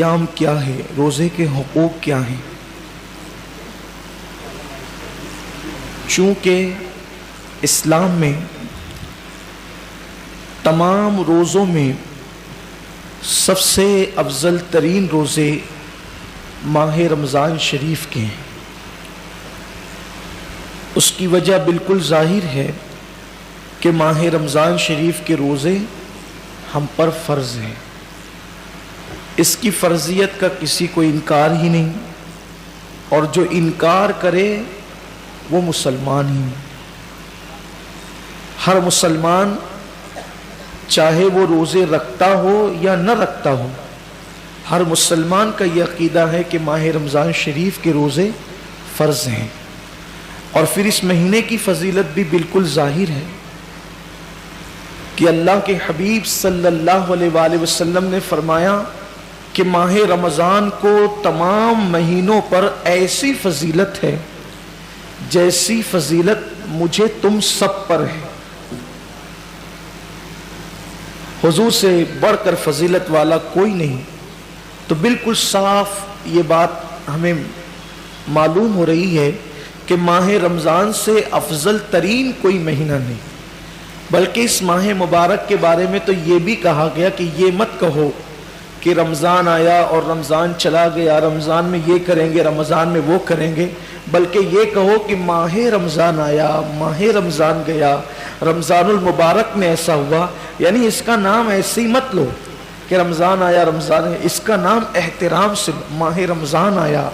قیام کیا ہے، روزے کے حقوق کیا ہیں؟ چونکہ اسلام میں تمام روزوں میں سب سے افضل ترین روزے ماہ رمضان شریف کے ہیں۔ اس کی وجہ بالکل ظاہر ہے کہ ماہ رمضان شریف کے روزے ہم پر فرض ہیں۔ اس کی فرضیت کا کسی کو انکار ہی نہیں، اور جو انکار کرے وہ مسلمان ہی نہیں۔ ہر مسلمان چاہے وہ روزے رکھتا ہو یا نہ رکھتا ہو، ہر مسلمان کا یہ عقیدہ ہے کہ ماہ رمضان شریف کے روزے فرض ہیں۔ اور پھر اس مہینے کی فضیلت بھی بالکل ظاہر ہے کہ اللہ کے حبیب صلی اللہ علیہ وآلہ وسلم نے فرمایا کہ ماہ رمضان کو تمام مہینوں پر ایسی فضیلت ہے جیسی فضیلت مجھے تم سب پر ہے۔ حضور سے بڑھ کر فضیلت والا کوئی نہیں۔ تو بالکل صاف یہ بات ہمیں معلوم ہو رہی ہے کہ ماہ رمضان سے افضل ترین کوئی مہینہ نہیں، بلکہ اس ماہ مبارک کے بارے میں تو یہ بھی کہا گیا کہ یہ مت کہو کہ رمضان آیا اور رمضان چلا گیا، رمضان میں یہ کریں گے، رمضان میں وہ کریں گے، بلکہ یہ کہو کہ ماہ رمضان آیا، ماہ رمضان گیا، رمضان المبارک میں ایسا ہوا۔ یعنی اس کا نام ایسے ہی مت لو کہ رمضان آیا، رمضان ہے، اس کا نام احترام سے ماہ رمضان آیا،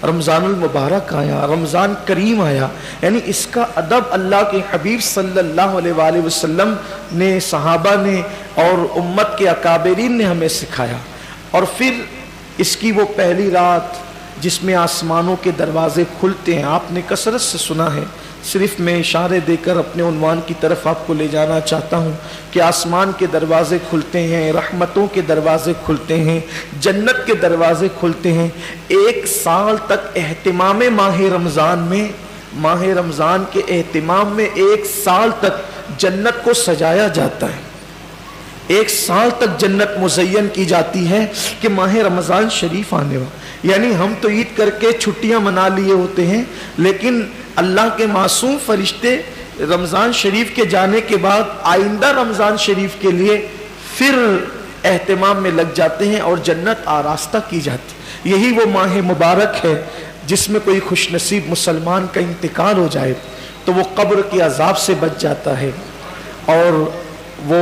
رمضان المبارک آیا، رمضان کریم آیا۔ یعنی اس کا ادب اللہ کے حبیب صلی اللہ علیہ وآلہ وسلم نے، صحابہ نے اور امت کے اکابرین نے ہمیں سکھایا۔ اور پھر اس کی وہ پہلی رات جس میں آسمانوں کے دروازے کھلتے ہیں، آپ نے کثرت سے سنا ہے، صرف میں اشارے دے کر اپنے عنوان کی طرف آپ کو لے جانا چاہتا ہوں کہ آسمان کے دروازے کھلتے ہیں، رحمتوں کے دروازے کھلتے ہیں، جنت کے دروازے کھلتے ہیں۔ ایک سال تک اہتمام ماہ رمضان میں، ماہ رمضان کے اہتمام میں ایک سال تک جنت کو سجایا جاتا ہے، ایک سال تک جنت مزین کی جاتی ہے کہ ماہ رمضان شریف آنے والا۔ یعنی ہم تو عید کر کے چھٹیاں منا لیے ہوتے ہیں، لیکن اللہ کے معصوم فرشتے رمضان شریف کے جانے کے بعد آئندہ رمضان شریف کے لیے پھر اہتمام میں لگ جاتے ہیں اور جنت آراستہ کی جاتی۔ یہی وہ ماہ مبارک ہے جس میں کوئی خوش نصیب مسلمان کا انتقال ہو جائے تو وہ قبر کے عذاب سے بچ جاتا ہے، اور وہ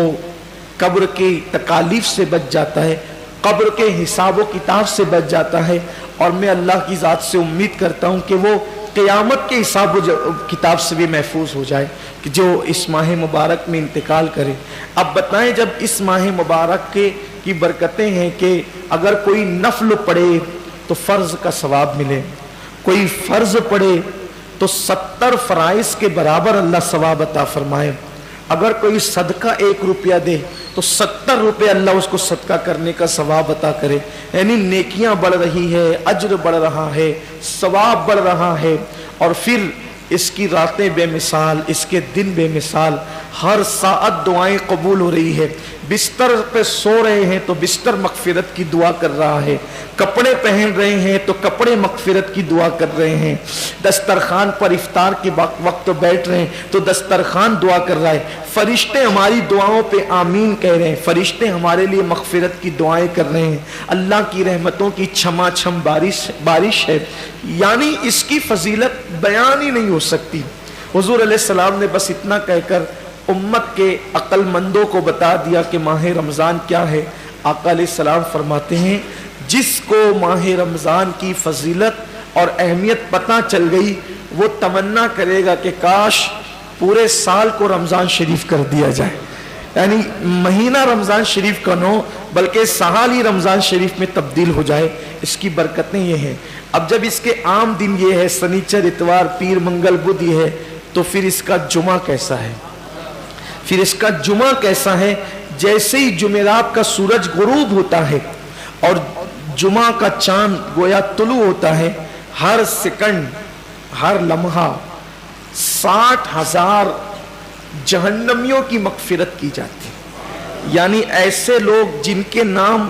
قبر کی تکالیف سے بچ جاتا ہے، قبر کے حساب و کتاب سے بچ جاتا ہے۔ اور میں اللہ کی ذات سے امید کرتا ہوں کہ وہ قیامت کے حساب و کتاب سے بھی محفوظ ہو جائے کہ جو اس ماہ مبارک میں انتقال کرے۔ اب بتائیں، جب اس ماہ مبارک کی برکتیں ہیں کہ اگر کوئی نفل پڑھے تو فرض کا ثواب ملے، کوئی فرض پڑھے تو 70 فرائض کے برابر اللہ ثواب عطا فرمائے، اگر کوئی صدقہ 1 روپیہ دے تو 70 روپے اللہ اس کو صدقہ کرنے کا ثواب عطا کرے۔ یعنی نیکیاں بڑھ رہی ہے، اجر بڑھ رہا ہے، ثواب بڑھ رہا ہے۔ اور پھر اس کی راتیں بے مثال، اس کے دن بے مثال، ہر ساعت دعائیں قبول ہو رہی ہے۔ بستر پہ سو رہے ہیں تو بستر مغفرت کی دعا کر رہا ہے، کپڑے پہن رہے ہیں تو کپڑے مغفرت کی دعا کر رہے ہیں، دسترخوان پر افطار کے وقت بیٹھ رہے ہیں تو دسترخوان دعا کر رہا ہے۔ فرشتے ہماری دعاؤں پہ آمین کہہ رہے ہیں، فرشتے ہمارے لیے مغفرت کی دعائیں کر رہے ہیں۔ اللہ کی رحمتوں کی چھما چھم بارش ہے۔ یعنی اس کی فضیلت بیان ہی نہیں ہو سکتی۔ حضور علیہ السلام نے بس اتنا کہہ کر امت کے عقل مندوں کو بتا دیا کہ ماہ رمضان کیا ہے۔ آقا علیہ السلام فرماتے ہیں، جس کو ماہ رمضان کی فضیلت اور اہمیت پتہ چل گئی وہ تمنا کرے گا کہ کاش پورے سال کو رمضان شریف کر دیا جائے۔ یعنی مہینہ رمضان شریف کا نہ ہو بلکہ سال ہی رمضان شریف میں تبدیل ہو جائے۔ اس کی برکتیں یہ ہیں۔ اب جب اس کے عام دن یہ ہے، سنیچر، اتوار، پیر، منگل، بدھ یہ ہے، تو پھر اس کا جمعہ کیسا ہے؟ پھر اس کا جمعہ کیسا ہے؟ جیسے ہی جمعرات کا سورج غروب ہوتا ہے اور جمعہ کا چاند گویا طلوع ہوتا ہے، ہر سیکنڈ، ہر لمحہ 60,000 جہنمیوں کی مغفرت کی جاتی ہے۔ یعنی ایسے لوگ جن کے نام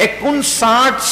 59